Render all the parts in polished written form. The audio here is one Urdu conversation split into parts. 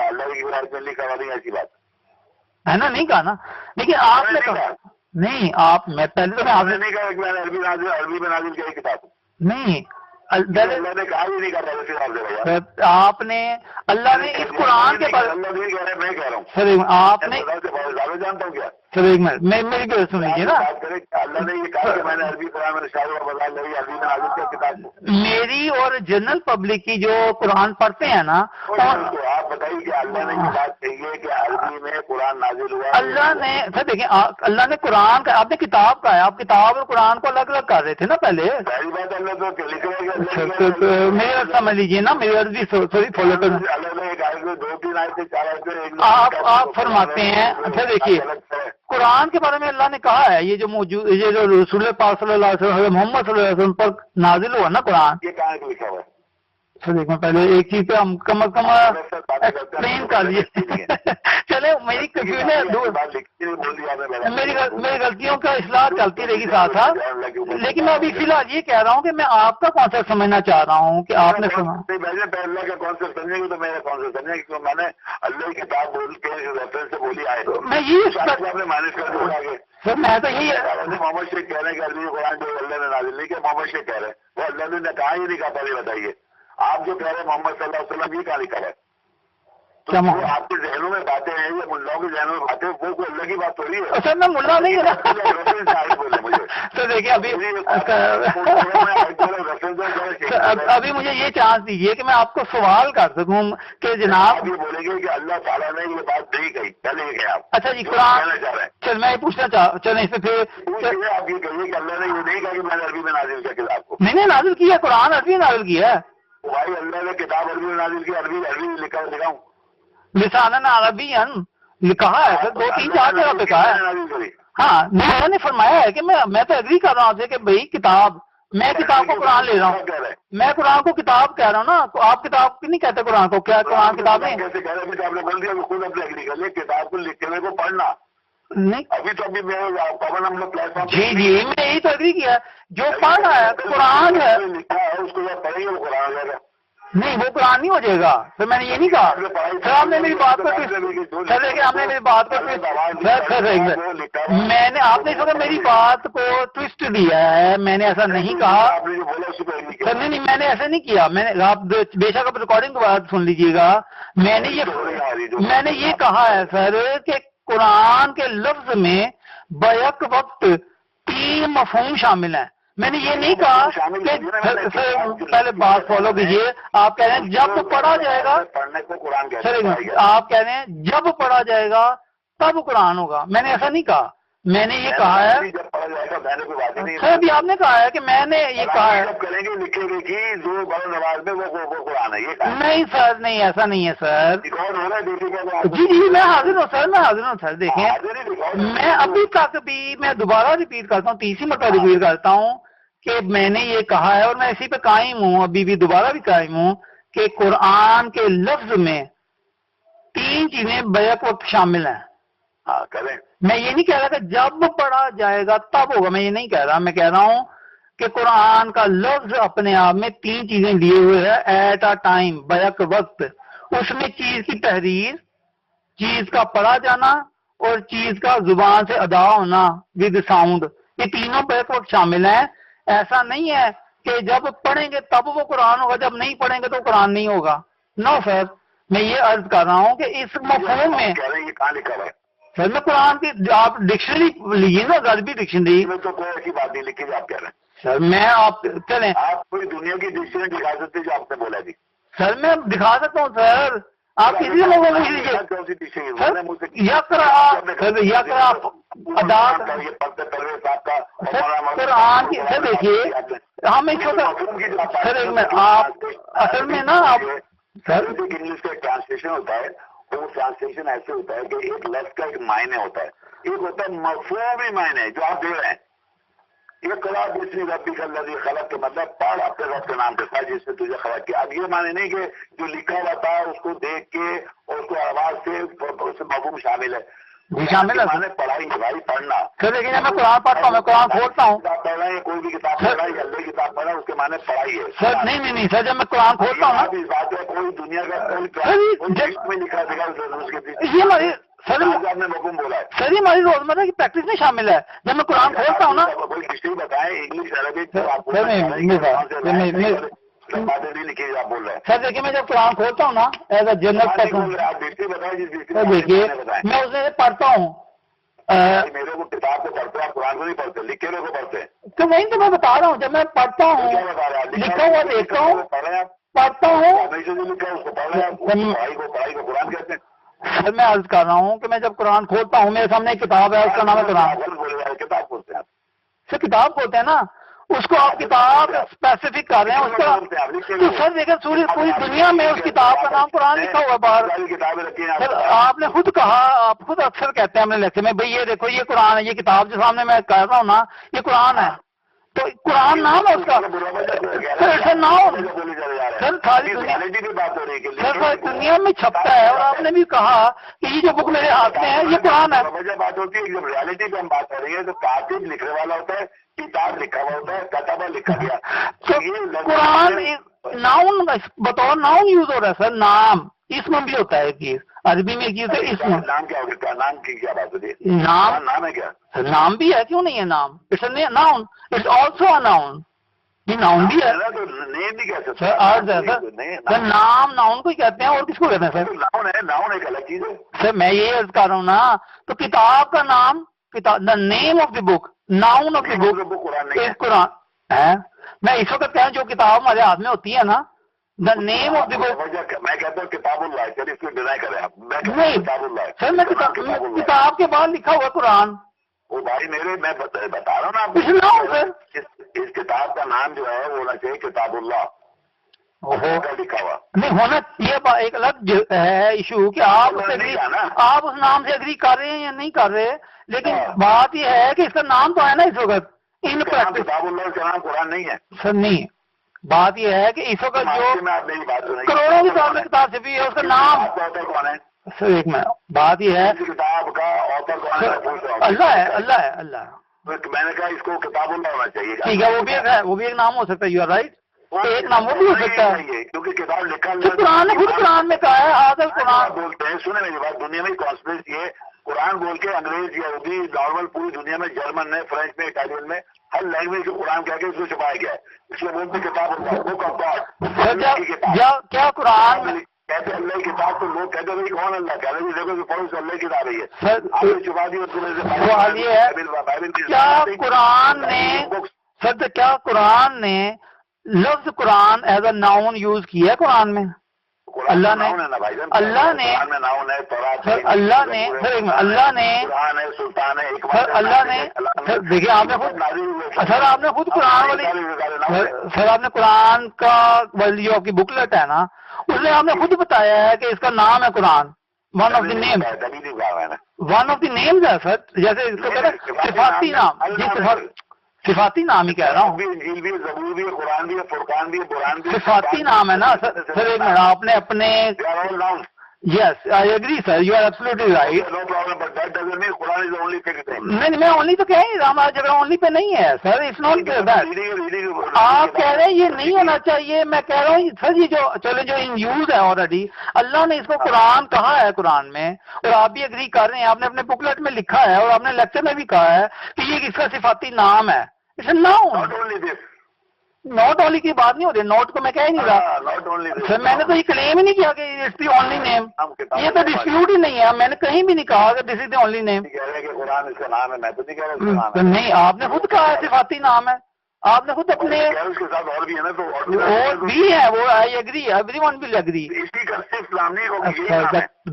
اللہ کی قرآن میں لکھا ہوا نہیں ایسی بات ہے نا، نہیں کہا نا. لیکن آپ نے کہا نہیں، آپ میں پہلے تو میں آپ نے نہیں کہا کہ میں نے عربی میں نازل کیا کتاب نہیں اللہ نے کہا ہی نہیں کرتا ویسے آپ نے آپ نے اللہ نے اس قرآن کے بارے اللہ نہیں کہہ رہے میں کہہ رہا ہوں سر آپ نے زیادہ جانتا ہوں کیا سر ایک منٹ میں میری بات سن لیجیے نا. بات کریں اللہ نے یہ کہا کہ میں نے عربی قرآن میں شاعر اور بازار لگی عربی میں نازل کیا کتاب کو. میری اور جنرل پبلک کی جو قرآن پڑھتے ہیں نا، تو آپ بتائیے کہ اللہ نے یہ بات کہی ہے کہ عربی میں قرآن نازل ہوا. اللہ نے سر دیکھیں اللہ نے قرآن کا، آپ نے کتاب کا ہے، آپ کتاب اور قرآن کو الگ الگ کر رہے تھے نا پہلے. پہلی بات اللہ تو لکھ رہے میری بات سمجھ لیجیے نا، میری عربی تھوڑی فالو کرنا. اللہ نے ایک آیت میں 2-3 آیتیں 4 آیتیں آپ فرماتے ہیں. اچھا دیکھیے قرآن کے بارے میں اللہ نے کہا ہے یہ جو موجود، یہ جو رسول پاک صلی اللہ علیہ وسلم محمد صلی اللہ علیہ وسلم پر نازل ہوا نا قرآن، یہ کہاں پہ لکھا ہوا ہے؟ دیکھیں پہلے ایک چیز پہ ہم کم از کم ایکسپلین کر لیے. چلے میری میری غلطیوں کا اصلاح چلتی رہے گی ساتھ ساتھ، لیکن میں ابھی فی الحال یہ کہہ رہا ہوں کہ میں آپ کا کانسیپٹ سمجھنا چاہ رہا ہوں کہ آپ نے سنا. اللہ کا کانسیپٹ سمجھیں گے تو میرا کانسیپٹ سمجھیں گے کیوں میں نے اللہ کی کتاب بول کے ریفرنس سے بولی آئے میں یہ آپ نے مانس کر دیا آگے. سر میں تو یہی محمد شیخ کہہ رہے ہیں کہ عربی قرآن جو اللہ نے نازل نہیں کیا محمد شیخ کہہ رہے ہیں، وہ اللہ نے کہا ہی نہیں کہا. پہلے بتائیے آپ جو کہہ رہے ہیں محمد صلی اللہ علیہ وسلم یہ کہاں لکھا ہے؟ تو جو آپ کے ذہنوں میں باتیں ہیں یا ملاؤں کے ذہنوں میں باتیں وہ کوئی اللہ کی بات تھوڑی ہے. سر میں ملا نہیں بولے مجھے سر دیکھیے ابھی مجھے یہ چانس دیجیے کہ میں آپ کو سوال کر سکوں کہ جناب آپ یہ بولیں گے کہ اللہ تعالیٰ نے یہ بات نہیں کہی پہلے یہ کہا. اچھا جی قرآن چل میں یہ پوچھنا چاہ چلیں اس پہ پھر آپ یہ کہیے کہ اللہ نے یہ نہیں کہا کہ میں نے عربی میں نازل کیا کتاب کو. نہیں نازل کیا قرآن عربی نازل کیا ہے. بھائی اللہ نے کتاب عربی میں نازل کی عربی لکھاؤں لسانن عربین لکھا ہے سر 2-3-4 جگہ پہ کہا ہے. ہاں اللہ نے فرمایا ہے کہ میں تو ایگری کر رہا ہوں سے کہ بھائی کتاب، میں کتاب کو قرآن لے رہا ہوں، میں قرآن کو کتاب کہہ رہا ہوں نا. آپ کتاب کی نہیں کہتے قرآن کو؟ کیا قرآن کتاب نہیں کیسے کہہ رہے ہیں؟ آپ نے بول دیا خود اپنے ایگری کر لیا کتاب کو لکھنے کو پڑھنا نہیں. ابھی تو ابھی میرے پون ہم لوگ پلیٹ فارم جی میں یہی تو ایگری کیا جو پڑھ رہا ہے قرآن ہے لکھا ہے اس کو جب پڑھیں گے وہ قرآن ہو جائے گا. نہیں وہ قرآن نہیں ہو جائے گا سر، میں نے یہ نہیں کہا. سر آپ نے میری بات کو سر دیکھیں آپ نے میری بات کو میں نے آپ نے سر میری بات کو ٹوسٹ دیا ہے. میں نے ایسا نہیں کہا سر. نہیں میں نے ایسا نہیں کیا. میں نے آپ بے شک آپ ریکارڈنگ کے بعد سن لیجیے گا. میں نے یہ کہا ہے سر کہ قرآن کے لفظ میں بیک وقت 3 مفہوم شامل ہیں. میں نے یہ نہیں کہا کہ پہلے بات فالو کیجیے. آپ کہہ رہے ہیں جب پڑھا جائے گا سر، آپ کہہ رہے ہیں جب پڑھا جائے گا تب قرآن ہوگا. میں نے ایسا نہیں کہا. میں نے یہ کہا ہے سر ابھی آپ نے کہا ہے کہ میں نے یہ کہا ہے نہیں سر، نہیں ایسا نہیں ہے سر. جی میں حاضر ہوں سر، میں حاضر ہوں سر. دیکھیں میں ابھی تک بھی میں دوبارہ ریپیٹ کرتا ہوں، تیسری مرتبہ ریپیٹ کرتا ہوں کہ میں نے یہ کہا ہے اور میں اسی پہ قائم ہوں، ابھی بھی دوبارہ بھی قائم ہوں کہ قرآن کے لفظ میں 3 چیزیں بیک وقت شامل ہیں. میں یہ نہیں کہہ رہا کہ جب پڑھا جائے گا تب ہوگا، میں یہ نہیں کہہ رہا. میں کہہ رہا ہوں کہ قرآن کا لفظ اپنے آپ میں 3 چیزیں لیے ہوئے ہے ایٹ اے ٹائم، بیک وقت. اس میں چیز کی تحریر، چیز کا پڑھا جانا اور چیز کا زبان سے ادا ہونا ود ساؤنڈ، یہ تینوں بیک وقت شامل ہیں. ایسا نہیں ہے کہ جب پڑھیں گے تب وہ قرآن ہوگا، جب نہیں پڑھیں گے تو قرآن نہیں ہوگا. نو سر، میں یہ عرض کر رہا ہوں کہ اس مفہوم میں سر میں قرآن کی آپ ڈکشنری لیجیے نا، عربی ڈکشنری میں تو کوئی ایسی بات نہیں لکھی جو آپ کہہ رہے ہیں سر. میں آپ چلیں آپ کوئی دنیا کی ڈکشنری دکھا سکتے جو آپ نے بولا تھی سر. میں دکھا سکتا ہوں سر، آپ کسی سے موقع نہیں لیجیے. یقرا ادا قرآن کی سر دیکھیے ہم ایک سر ایک میں آپ اصل میں نا آپ سر انگلش کا ٹرانسلیشن ہوتا ہے، وہ ٹرانسلیشن ایسے ہوتا ہے کہ ایک لفظ کا ایک معنی ہوتا ہے، ایک ہوتا ہے مفہومی معنی جو آپ دے رہے ہیں. یہ قرآن بسم ربک الذی خلق کے مطلب پڑھ اپنے رب کے نام کے ساتھ جس نے تجھے خلق کیا. اب یہ معنی نہیں کہ جو لکھا ہوا تھا اس کو دیکھ کے اور اس کو آواز سے مفہوم شامل ہے. جی شامل ہے میں پڑھائی ہے بھائی، پڑھنا سر. لیکن جب میں قرآن پڑھتا ہوں، میں قرآن کھولتا ہوں کتاب پڑھ رہا ہے، کوئی بھی کتاب پڑھ رہا ہے، اللہ کی کتاب پڑھ رہا ہے، اس کے معنی پڑھائی ہے سر. نہیں سر، جب میں قرآن کھولتا ہوں نا اس بات ہے کوئی دنیا کا میں لکھا دکھا یہ ہماری سر آپ نے حکم بولا ہے سر، یہ ہماری روزمرہ کی پریکٹس میں شامل ہے. جب میں قرآن کھولتا ہوں نا کوئی ہسٹری بتائیں، انگلش عربک باتیں نہیں لکھی آپ بول رہے ہیں سر. دیکھیے میں جب قرآن کھولتا ہوں نا ایز اے جنرل پرسن، آپ ہسٹری بتائیں جس سر دیکھیے میں اسے پڑھتا ہوں. میرے کو کتاب کو پڑھتے ہیں، آپ قرآن کو نہیں پڑھتے، لکھے ہوئے کو پڑھتے ہیں. تو وہیں تو میں بتا رہا ہوں، جب میں پڑھتا ہوں کیا بتا رہے ہیں؟ لکھا ہوا دیکھتا ہوں، پڑھ رہے ہیں آپ، پڑھتا ہوں. نہیں جو لکھا ہے اس کو پڑھ رہے ہیں آپ، پڑھائی کو قرآن کہتے ہیں. سر میں عرض کر رہا ہوں کہ میں جب قرآن کھولتا ہوں، میرے سامنے ایک کتاب ہے، اس کا نام ہے قرآن. کتاب کھولتے ہیں سر کتاب کھولتے ہیں نا، اس کو آپ کتاب اسپیسیفک کر رہے ہیں اس کا. تو سر دیکھیں پوری دنیا میں اس کتاب کا نام قرآن لکھا ہوا ہے باہر. کتابیں رکھی ہیں سر آپ نے خود کہا، آپ خود اکثر کہتے ہیں اپنے لیکچر میں، بھئی یہ دیکھو یہ قرآن ہے، یہ کتاب جو سامنے میں کہہ رہا ہوں نا یہ قرآن ہے. تو قرآن نام ہے اس کا. سر نام سر ساری دنیا میں چھپتا ہے، اور آپ نے بھی کہا کہ یہ جو بک میرے ہاتھ میں ہے یہ قرآن ہے. بات ہوتی ہے جب ریالٹی پہ ہم بات کر رہی ہے تو کاتب لکھنے والا ہوتا ہے، کتاب لکھا ہوا ہوتا ہے، کتابہ لکھا گیا. قرآن ناؤن بطور ناؤن یوز ہو رہا ہے سر. نام اسم بھی ہوتا ہے کہ عربی میں ایک چیز ہے اسم. نام کیا ہوتا ہے؟ نام کی کیا بات ہوتی ہے؟ نام ہے کیا؟ نام بھی ہے، کیوں نہیں ہے نام؟ It's a noun, it's also a noun. یہ ناؤن بھی ہے نیم بھی کہہ سکتے سر. آرز ہے سر. نام ناؤن کو کہتے ہیں، اور کس کو کہتے ہیں سر؟ ناؤن ہے، ناؤن ایک الگ چیز ہے سر. میں یہ عرض کر رہا ہوں نا، تو کتاب کا نام، the name of the book, ناؤن آف دی بک قرآن ہے. میں اس وقت کہوں جو کتاب ہمارے ہاتھ میں ہوتی ہے نا، دا نیم آف دی بک. میں کہتا ہوں کتاب اللہ ہے، چلیے اس کو ڈینائی کریں آپ. نہیں کتاب اللہ ہے سر، میں کتاب کے بعد لکھا ہوا قرآن. وہ بھائی میرے میں بتا رہا ہوں نا آپ کو، اس کتاب کا نام جو ہے وہ ہونا چاہیے کتاب اللہ لکھا ہوا. نہیں ہونا یہ ایک الگ ہے ایشو کہ آپ اس نام سے اگری کر رہے ہیں یا نہیں کر رہے، لیکن بات یہ ہے کہ اس کا نام تو ہے نا اس وقت. کتاب اللہ کا نام قرآن نہیں ہے سر. نہیں، بات یہ ہے کہ اس وقت جو کروڑوں کی تعداد میں کتاب چھپی ہے اس کا نام کون ہے سر؟ ایک منٹ، بات یہ ہے کتاب کا آثر کون ہے؟ اللہ ہے. اللہ ہے. اللہ. میں نے کہا اس کو کتاب اللہ ہونا چاہیے. ٹھیک ہے، وہ بھی ایک نام ہو سکتا ہے. You are right. ایک نام وہ بھی ہو سکتا ہے کیونکہ کتاب لکھا قرآن نے خود قرآن میں کہا ہے آدل قرآن بولتے ہیں. سنیں میری بات، دنیا میں کانسپریسی ہے قرآن بول کے انگریز یہودی نارمل پوری دنیا میں، جرمن میں، فرینچ میں، اٹالین میں، ہر لینگویج میں قرآن کہہ کے اس کو چھپایا گیا ہے. اس کو بولتے کتاب اللہ، بک آف گاڈ. کیا قرآن میں کہتے اللہ کی کتاب تو لوگ کہتے ہیں کون اللہ کہتے ہیں دیکھو کہ پڑھو سے اللہ کی کتاب ہے. آپ نے چھپا دی سوال یہ ہے کیا قرآن نے سر، کیا قرآن نے لفظ قرآن ایز اے ناؤن یوز کیا ہے قرآن میں؟ اللہ نے اللہ نے سلطان ہے سر. اللہ نے دیکھیے آپ نے خود سر آپ نے خود قرآن والی سر آپ نے قرآن کا جو آپ کی بکلیٹ ہے نا، اس میں آپ نے خود بتایا ہے کہ اس کا نام ہے Quran. One of the name, one of the names ہے سر. جیسے اس کو کہتے ہیں صفاتی نام. جی صفاتی نام ہی کہہ رہا ہوں. قرآن بھی ہے، فرقان بھی ہے، قرآن بھی صفاتی نام ہے نا سر. ایک منٹ، آپ نے اپنے yes I agree sir, you are absolutely right. نہیں میں اونلی تو کہہ ہی رہا ہوں، ہمارا جھگڑا اونلی پہ نہیں ہے سر. It's not that. آپ کہہ رہے ہیں یہ نہیں ہونا چاہیے، میں کہہ رہا ہوں سر یہ جو چلے جو ان یوز ہے آلریڈی، اللہ نے اس کو قرآن کہا ہے قرآن میں، اور آپ بھی اگری کر رہے ہیں. آپ نے اپنے بکلیٹ میں لکھا ہے اور آپ نے لیکچر میں بھی کہا ہے کہ یہ اس کا صفاتی نام ہے. It's a noun. Not only کی بات نہیں ہو رہی، نوٹ کو میں کہہ ہی نہیں رہا سر. میں نے تو یہ کلیم ہی نہیں کیا کہ اٹس دی اونلی نیم. یہ تو ڈسپیوٹ ہی نہیں ہے. میں نے کہیں بھی نہیں کہا کہ دس از دی اونلی نیم. نہیں، آپ نے خود کہا ہے صفاتی نام ہے. آپ نے خود اپنے اور بھی ہے نا، تو اور بھی ہے وہ I agree, everyone will agree.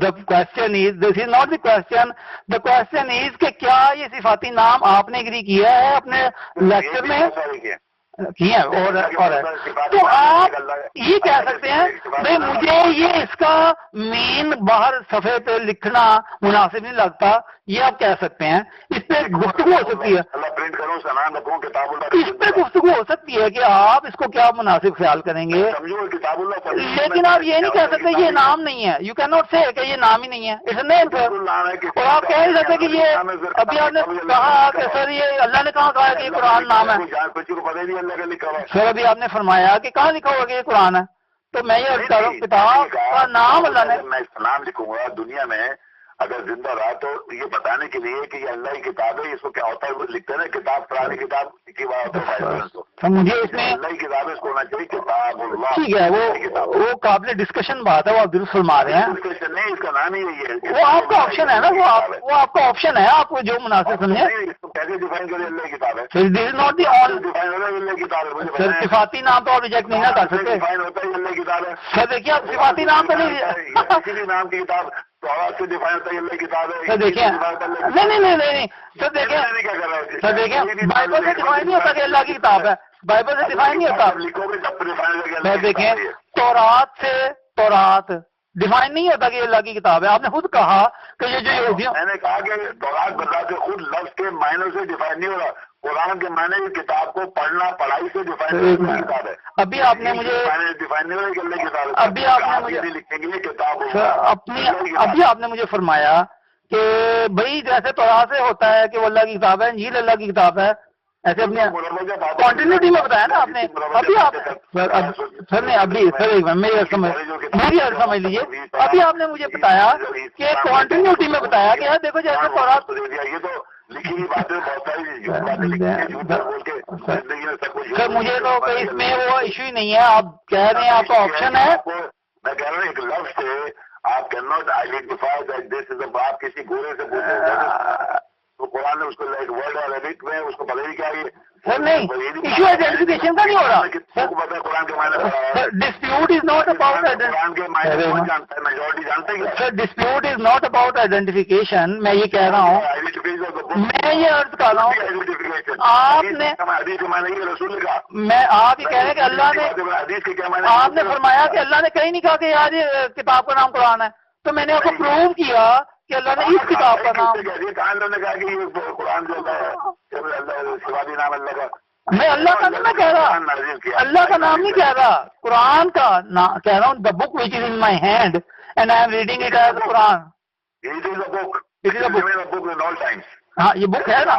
The question is this is not the question. The question is کہ کیا یہ صفاتی نام آپ نے ایگری کیا ہے اپنے لیکچر میں؟ کیا اور تو آپ یہ کہہ سکتے ہیں بھائی مجھے یہ اس کا مین باہر صفحے پہ لکھنا مناسب نہیں لگتا، یہ آپ کہہ سکتے ہیں. اس پہ گفتگو ہو سکتی ہے. کروں اس کا نام رکھوں کتاب اللہ. اس پہ گفتگو ہو سکتی ہے کہ آپ اس کو کیا مناسب خیال کریں گے, سمجھو کتاب اللہ, لیکن آپ یہ نہیں کہہ سکتے یہ نام نہیں ہے. یو کین ناٹ سے کہ یہ نام ہی نہیں ہے. اٹس نیم سر. اور آپ کہہ نہیں سکتے کہ یہ, ابھی آپ نے کہا کہ سر یہ اللہ نے کہاں کہا ہے کہ یہ قرآن نام ہے. سر ابھی آپ نے فرمایا کہ کہاں لکھا ہوا کہ یہ قرآن ہے, تو میں یہ عرض کر رہا ہوں کتاب کا نام اللہ نے. میں اس نام لکھوں گا دنیا میں اگر زندہ رہا تو یہ بتانے کے لیے کہ یہ اللہ کی کتاب ہے. اس کو کیا ہوتا ہے وہ لکھتے ہیں کتاب پرانی کتاب کی بات ہوتا ہے. مجھے اس میں اللہ کی کتاب ہے, اس کو ہونا چاہیے کتاب اللہ. ٹھیک ہے, وہ قابل ڈسکشن بات ہے, وہ آپ درست فرما رہے ہیں. ڈسکشن نہیں, اس کا نام ہی یہی ہے. وہ آپ کا آپشن ہے نا, وہ آپ کا آپشن ہے, آپ کو جو مناسب سمجھے. اس کو کیسے ڈیفائن کرے اللہ کی کتاب ہے. دس is not the all. Define ہوتا ہے اللہ کی کتاب ہے. سر صفاتی نام تو آپ ریجیکٹ نہیں نہ کر سکتے. ڈیفائن ہوتا ہے اللہ کی کتاب ہے. سر دیکھیے آپ صفاتی نام تو نہیں, کسی بھی نام کی کتاب تو آواز سے ڈیفائن ہوتا ہے اللہ کی کتاب ہے. سر دیکھیں, نہیں سر دیکھیں, سر دیکھیں بائبل سے ڈیفائن نہیں ہوتا کہ اللہ کی کتاب ہے. بائبل سے ڈیفائن نہیں ہوتا. لکھو گے جب ڈیفائن سر دیکھیں تورات ڈیفائن نہیں ہوتا کہ یہ اللہ کی کتاب ہے. آپ نے خود کہا کہ یہ جو یہودیوں, میں نے کہا کہ تورات بتا کے خود لفظ کے معنی سے ڈیفائن نہیں ہو رہا. قرآن کے معنی کی کتاب کو پڑھنا پڑھائی سے ڈیفائن کتاب ہے. ابھی آپ نے مجھے ڈیفائن نہیں ہو رہا کہ اللہ کی کتاب ہے. ابھی آپ نے مجھے لکھیں گے کتاب ابھی آپ نے مجھے فرمایا کہ بھائی جیسے تورات سے ہوتا ہے کہ وہ اللہ کی کتاب ہے, انجیل اللہ کی کتاب ہے, ایسے اپنے کنٹینیوٹی میں بتایا نا آپ نے. ابھی آپ سر نے ابھی سر میری سمجھ لیجیے, ابھی آپ نے مجھے بتایا کہ کنٹینیوٹی میں بتایا کہ دیکھو جیسے تورات. یہ تو لکھی ہوئی باتیں بہت ساری. سر مجھے تو کوئی اس میں وہ ایشو ہی نہیں ہے. آپ کہہ رہے ہیں آپ کا آپشن ہے. میں کہہ رہا ہوں ایک لفظ سے آپ can not identify that this is. آپ کسی گورے سے پوچھیں تو قرآن نے اس کو ایک ورڈ عربک میں اس کو پتہ ہی کیا ہے. سر نہیں, ایشو آئیڈینٹیفیکیشن کا نہیں ہو رہا. قرآن کے معنی dispute is not about Quran کے معنی جانتا ہے, میجورٹی جانتے ہیں. Sir dispute is not about identification. میں یہ کہہ رہا ہوں, میں یہ عرض کر رہا ہوں آپ نے, حدیث کے معنی یہ رسول کا, میں آپ یہ کہہ رہے ہیں کہ اللہ نے, حدیث کے کیا معنی, آپ نے فرمایا کہ اللہ نے کہیں نہیں کہا کہ یار یہ کتاب کا نام قرآن ہے. تو میں نے آپ کو پروو کیا کہ اللہ نے اس کتاب کا نام, کہاں نے کہا کہ یہ قرآن جو ہے شوادی نام اللہ کا. میں اللہ کا نہیں کہہ رہا, اللہ کا نام نہیں کہہ رہا, قرآن کا کہہ رہا ہوں. The book which is in my hand and I am reading it as Quran. It is a book. It is a book in all times. ہاں یہ بک ہے نا.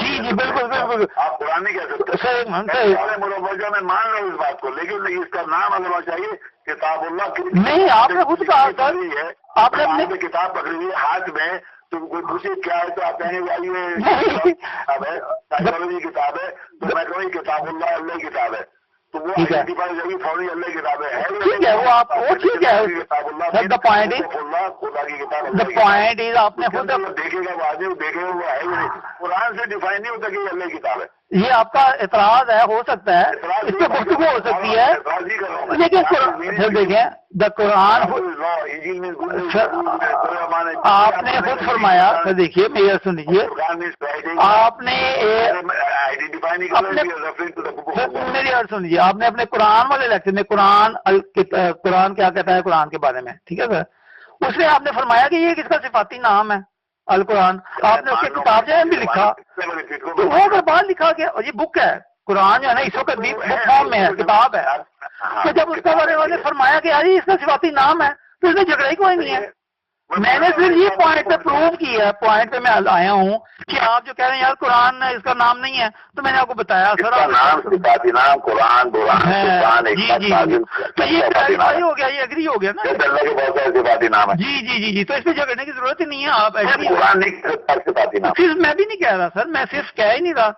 جی جی بالکل بالکل. آپ قرآن نہیں کہہ سکتے. سر مروجہ میں مان رہا ہوں اس بات کو, لیکن اس کا نام اگر ہونا چاہیے کتاب اللہ کی. نہیں آپ نے خود کہا سر, آپ نے اپنی کتاب پکڑی ہوئی ہے ہاتھ میں, تو کوئی پوچھے کیا ہے تو آپ کہیں گے کتاب ہے, سائیکالوجی کتاب ہے, تو میں کہوں کتاب اللہ اللہ کی کتاب ہے. تو وہ فوری اللہ کی کتاب ہے. ٹھیک ہے, وہ آپ وہ ٹھیک ہے. سر دا پوائنٹ از آپ نے خود دیکھے گا وہ آدمی دیکھے گا وہ ہے قرآن سے ڈیفائن نہیں ہوتا کہ یہ اللہ کی کتاب ہے. یہ آپ کا اعتراض ہے, ہو سکتا ہے اس پہ گفتگو ہو سکتی ہے, لیکن دیکھیں دا قرآن آپ نے خود فرمایا. سر دیکھیے میری سن لیجیے, آپ نے میری عرض سن لیجیے, آپ نے اپنے قرآن والے لیکچر میں قرآن کیا کہتا ہے قرآن کے بارے میں, ٹھیک ہے سر, اس میں آپ نے فرمایا کہ یہ کس کا صفاتی نام ہے القرآن. آپ نے اس کی کتاب جو ہے بھی لکھا, تو وہ اگر بعد لکھا کہ یہ بک ہے قرآن جو ہے نا اس وقت بھی بک فارم میں ہے, کتاب ہے, تو جب اس کا بارے والے فرمایا کہ یار اس کا صفاتی نام ہے, تو اس میں جھگڑا ہی کوئی نہیں ہے. میں نے صرف یہ پوائنٹ پہ پروو کیا ہے, پوائنٹ پہ میں آیا ہوں کہ آپ جو کہہ رہے ہیں یار قرآن اس کا نام نہیں ہے, تو میں نے آپ کو بتایا سر نام قرآن جی جی, تو یہ کلیریفائی ہو گیا, یہ ایگری ہو گیا نا. جی جی جی جی, تو اس پہ جھگڑنے کی ضرورت ہی نہیں ہے. آپ صرف میں بھی نہیں کہہ رہا سر, میں صرف کہہ ہی نہیں رہا,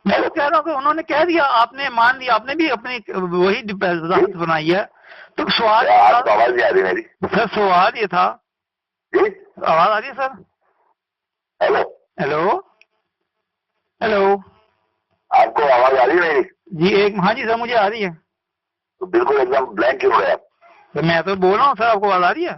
میں تو کہہ رہا ہوں کہ انہوں نے کہہ دیا, آپ نے مان لیا, آپ نے بھی اپنی وہی وضاحت بنائی ہے. تو سوال سر, سوال یہ تھا, آواز آ رہی ہے سر؟ ہیلو ہیلو ہیلو, آپ کو آواز آ رہی ہے میری؟ جی ایک, ہاں جی سر مجھے آ رہی ہے. تو بالکل ایک دم بلینک کیوں ہو رہا ہے؟ میں تو بول رہا ہوں سر, آپ کو آواز آ رہی ہے؟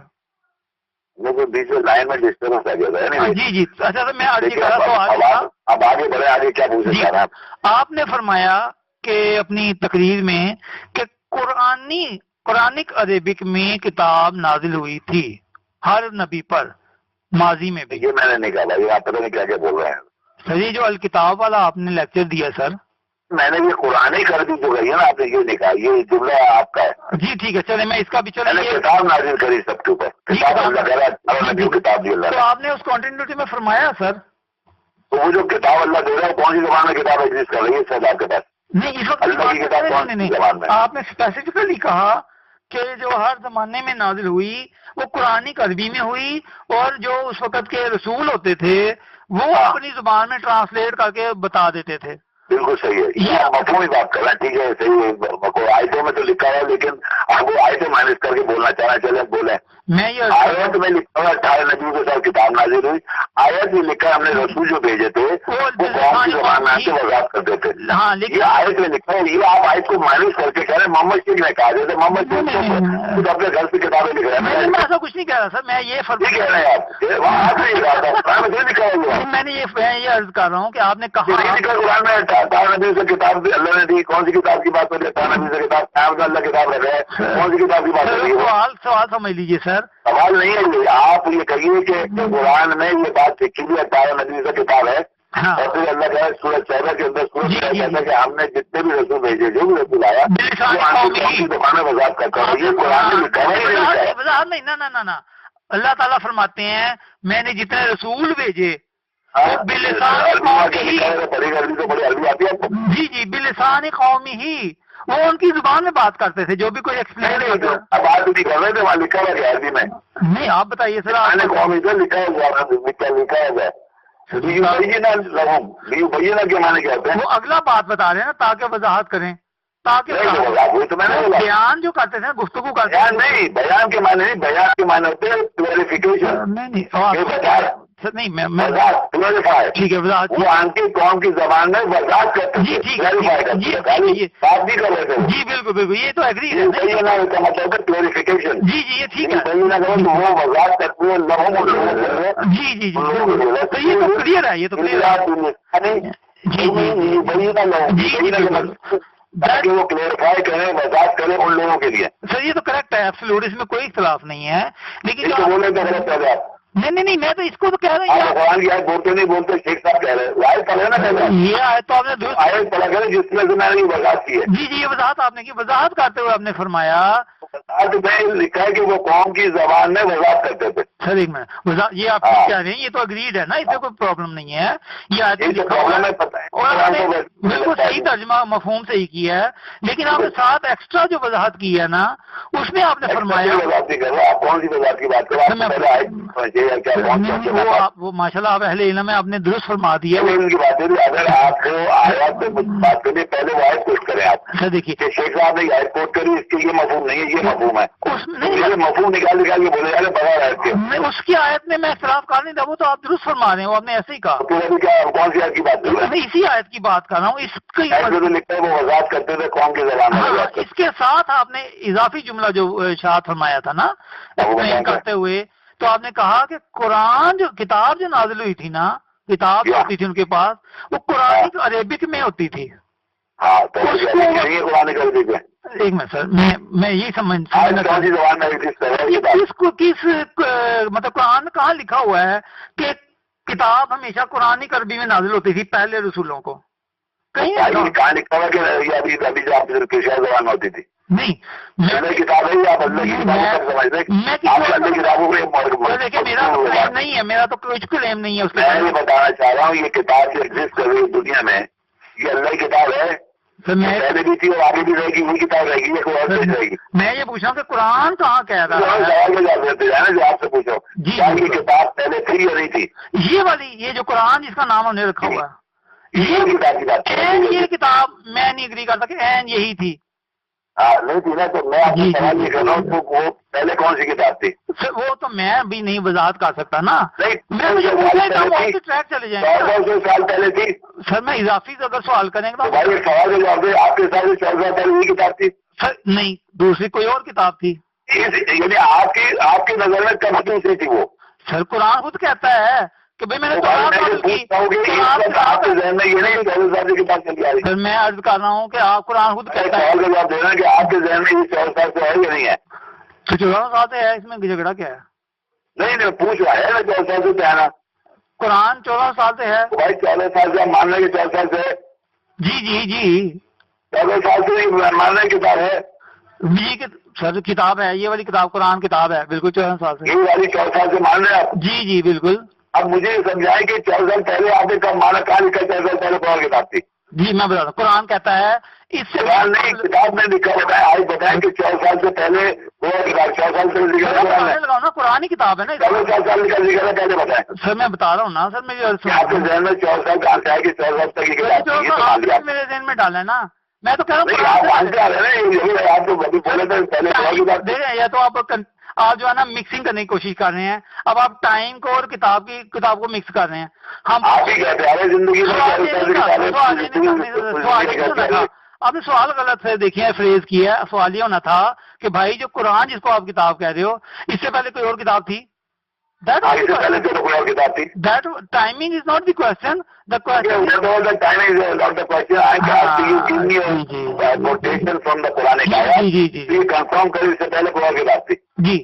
مجھے بیچ میں لائن میں ڈسٹربنس آ گیا تھا. جی جی, اچھا سر میں آج یہ کہہ رہا تھا, اب آگے بڑھے, آگے کیا پوچھنا چاہ رہے ہیں آپ؟ آپ نے فرمایا کہ اپنی تقریر میں کہ قرآنک عربک میں کتاب نازل ہوئی تھی ہر نبی پر, ماضی میں بھی. یہ میں نے نہیں کہا بھائی, آپ پتہ نہیں کیا کیا بول رہے ہیں. سر یہ جو الکتاب والا آپ نے لیکچر دیا سر، میں نے یہ قرآن ہی کر دی جو گئی ہے نا، آپ نے یہ لکھا، یہ جملہ آپ کا ہے. جی ٹھیک ہے، چلے میں اس کا بھی میں نے کتاب نازل کری سب کے اوپر، کتاب اللہ کرا کتاب دی اللہ. تو آپ نے اس کنٹینیوٹی میں فرمایا سر، تو وہ جو کتاب اللہ دے رہا ہے کون سی زبان میں کتاب ایگزسٹ کر رہی ہے سر آپ کے پاس؟ نہیں اس وقت اللہ کی کتاب کون سی زبان میں؟ آپ نے اسپیسیفکلی کہا کہ جو ہر زمانے میں نازل ہوئی وہ قرآنی عربی میں ہوئی، اور جو اس وقت کے رسول ہوتے تھے وہ اپنی زبان میں ٹرانسلیٹ کر کے بتا دیتے تھے. بالکل صحیح ہے، یہ آپ مفہومی بات کر رہے ہیں، ٹھیک ہے صحیح ہے. آیتوں میں تو لکھا ہوا ہے لیکن آپ وہ آیتیں مائنس کر کے بولنا چاہنا، چلے بولیں. میں یہ آیت میں لکھا ہوا 18 نبیوں کے ساتھ کتاب نازل ہوئی، آیت میں لکھا ہے ہم نے رسول جو بھیجے تھے وہ قوم کی زبان میں آ کے وضاحت کرتے تھے. یہ آیت میں لکھا ہے، یہ آپ آیت کو مائنس کر کے کہہ رہے ہیں محمد شیخ نے کہا، جیسے محمد شیخ خود اپنے گھر سے کتابیں لکھ رہے ہیں. میں ایسا کچھ نہیں کہہ رہا سر، میں یہ کہہ رہے ہیں آپ نے لکھا ہوا، میں نے یہ عرض کر رہا ہوں کہ آپ نے کہا قرآن میں 18 نبیوں سے کتاب اللہ نے دی. کون سی کتاب کی بات کر رہے ہیں؟ 18 نبی سے کتاب اللہ کتاب رکھ رہے ہیں، کون سی کتاب کی بات کر رہی ہے؟ سوال سمجھ لیجیے سر، سوال نہیں ہے، آپ یہ کہیے کہ قرآن میں یہ بات لکھی ہوئی 18 نبی سے کتاب ہے، اور پھر اللہ کا سورج 14 کے اندر سورج کہتا ہے کہ ہم نے جتنے بھی رسول بھیجے، جو بھی رسول آیا وہ زبان میں وضاحت کرتا ہوں. یہ قرآن میں لکھا ہے، وضاحت نہیں، نہ اللہ تعالیٰ فرماتے ہیں میں نے جتنے رسول بھیجے جی جی بلسان قومی ہی، وہ ان کی زبان میں بات کرتے تھے، جو بھی کوئی ایکسپلین بات نہیں کر رہے تھے، وہاں لکھا ہوا ہے عربی میں. نہیں آپ بتائیے سر، قومی سے لکھا ہوا ہے کے معنی کہتے ہیں. وہ اگلا بات بتا رہے ہیں نا تاکہ وضاحت کریں، تاکہ بیان جو کرتے تھے گفتگو کرتے ہیں. نہیں بیان کے معنی نہیں، بیان کے معنی ہوتے ہیں کلیریفیکیشن. نہیں ٹھیک ہے، وہ ان کی قوم کی زبان میں وضاحت کرتے ہیں. بات بھی کر رہے تھے. جی بالکل بالکل، یہ تو ایگری ہے. مطلب کلیریفیکیشن. جی جی یہ ٹھیک ہے. وہ وضاحت کرتے ہیں. جی جی جی تو یہ تو کلیئر ہے، یہ تو کلیئر ہے. تاکہ وہ کلیئرفائی کریں، وضاحت کریں ان لوگوں کے لیے. سر یہ تو کریکٹ ہے، ایبسولوٹ، اس میں کوئی اختلاف نہیں ہے، لیکن بولے تو غلط ہے آپ. نہیں میں تو اس کو تو کہہ رہا ہوں، قرآن کی آیت بولتے نہیں بولتے، شیخ صاحب کہہ رہے ہیں آیت پڑھے نا پہلے. یہ آیت تو آپ نے آیت پڑھا کرے جس میں سے میں نے یہ وضاحت کی ہے. جی جی یہ وضاحت آپ نے کی، وضاحت کرتے ہوئے آپ نے فرمایا میں لکھا ہے کہ وہ قوم کی زبان میں وضاحت کرتے تھے. سر ایک منٹ، یہ آپ کہہ رہے ہیں یہ تو اگریڈ ہے نا، اس میں کوئی پرابلم نہیں ہے. یہ بالکل صحیح ترجمہ مفہوم سے ہی کیا ہے، لیکن آپ نے ساتھ ایکسٹرا جو وضاحت کی ہے نا اس میں آپ نے فرمایا وضاحت نہیں کر رہا. آپ کون سی وضاحت کی بات کر رہے ہیں؟ وہ ماشاء اللہ آپ اہل علم ہے، آپ نے درست فرما دیا. ان کی بات ہے اگر آپ کو آیات پہ بات کرنی پہلے وہ آیت کوٹ کریں. آپ دیکھیے شیخ صاحب نے آیت کوٹ کری، اس کے یہ مفہوم نہیں ہے، یہ مفہوم ہے. یہ مفہوم نکال کے بولے جا رہے بغیر آیت کے. اس کی آیت میں اختلاف کر نہیں تھا، وہ تو آپ درست فرما رہے ہیں، وہ آپ نے ایسے ہی کہا. کون سی آیت کی بات کر رہے ہیں؟ میں اسی آیت کی بات کر رہا ہوں. اس کی لکھتا ہے وہ وضاحت کرتے تھے قوم کی زبان میں. اس کے ساتھ آپ نے اضافی جملہ جو ارشاد فرمایا تھا نا ایکسپلین کرتے ہوئے، تو آپ نے کہا کہ قرآن جو کتاب جو نازل ہوئی تھی نا، کتاب جو ہوتی تھی ان کے پاس وہ قرآن عربک میں ہوتی تھی. ہاں تو قرآن کر دیتے. ایک منٹ سر، میں یہی سمجھ کس مطلب قرآن کہاں لکھا ہوا ہے کہ کتاب ہمیشہ قرآن عربی میں نازل ہوتی تھی پہلے رسولوں کو؟ کہیں کہاں لکھا ہوا کہ ابھی جو آپ زبان ہوتی تھی؟ نہیں کتاب ہے آپ اللہ کی دیکھیے میرا تو کلیم نہیں ہے، میرا تو کچھ کلیم نہیں ہے اس میں یہ بتانا چاہ رہا ہوں یہ کتاب جو ایگزسٹ کر رہی ہے دنیا میں، یہ اللہ کی کتاب ہے. پہلے بھی تھی اور آگے بھی رہے گی، وہی کتاب رہے گی، یہ کوئی اور نہیں رہے گی. میں یہ پوچھ رہا ہوں کہ قرآن کہاں کہہ رہا ہے؟ سوال دیتے ہیں نا جو آپ سے پوچھو جی یہ کتاب پہلے تھی یا نہیں تھی؟ یہ والی یہ جو قرآن جس کا نام ہم نے رکھا ہوا یہ کتاب کی بات، یہ کتاب میں نہیں اگری کرتا کہ این یہی تھی. نہیں تھی نا، تو میں آپ سے سوال یہ کر رہا ہوں تو وہ پہلے کون سی کتاب تھی؟ وہ تو میں بھی نہیں وضاحت کر سکتا نا. ٹریک چلے جائیں 1400 سال پہلے تھی. سر میں اضافی اگر سوال کریں گے تو سوال کا جواب دے، آپ کے ساتھ 1400 سال پہلے یہ کتاب تھی؟ سر نہیں، دوسری کوئی اور کتاب تھی. یعنی آپ کی نظر میں کب دوسری تھی وہ؟ سر قرآن خود کہتا ہے کہ بھائی میں نے آپ کے ذہن میں یہ نہیں 1400 سال کی کتاب چلی آ رہی. سر میں عرض کر رہا ہوں کہ آپ قرآن خود کہتا ہے. سوال کا جواب دینا کہ آپ کے ذہن میں یہ 1400 سال سے ہے یا نہیں ہے؟ 1400 سال سے ہے، اس میں جھگڑا کیا ہے؟ نہیں پوچھ رہا ہے نا 1400 سال سے آنا. قرآن 14 سال سے ہے. بھائی 14 سال سے ہم مان رہے کہ 14 سال سے ہے. جی جی جی 14 سال سے مان رہے کتاب ہے. جی سر کتاب ہے، یہ والی کتاب قرآن کتاب ہے بالکل 14 سال سے. یہ والی 14 سال سے مان رہے آپ. جی جی بالکل. اب مجھے یہ سمجھائیں کہ 14 سال پہلے آپ نے کب مانا، کہاں لکھا 14 سال پہلے قرآن کتاب تھی؟ جی میں بتا رہا ہوں، قرآن کہتا ہے اس سے قرآن نہیں کتاب میں لکھا بتایا. آج بتائیں کہ 14 سال سے پہلے وہ کتاب 14 سال سے لکھا ہے قرآن لگاؤ نا، قرآن ہی کتاب ہے نا. 14 سال لکھا ہے پہلے بتائیں. سر میں بتا رہا ہوں نا سر، میری آپ کے ذہن میں 14 سال کہاں سے آئے کہ 14 سال تک کی کتاب تھی؟ یہ تو مان لیا. میرے ذہن میں ڈالا ہے نا، میں تو کہہ رہا نہیں آپ مانتے آ رہے ہیں نا، آپ تو ابھی بولے تھے پہلے قرآن کی بات. دیکھیں یا تو آپ جو ہے نا مکسنگ کرنے کی کوشش کر رہے ہیں. اب آپ ٹائم کو اور کتاب کو مکس کر رہے ہیں. ہم آپ ہی کہتے آ رہے زندگی میں آپ نے سوال غلط سے دیکھیے فریز کیا ہے. سوال یہ ہونا تھا کہ بھائی جو قرآن جس کو آپ کتاب کہہ رہے ہو، اس سے پہلے کوئی اور کتاب تھی؟ That timing is not the question. The question is the timing is not the question. I asked you give me a quotation from the Quranic ayat. You confirm کر اس سے پہلے قرآن کی بات تھی. جی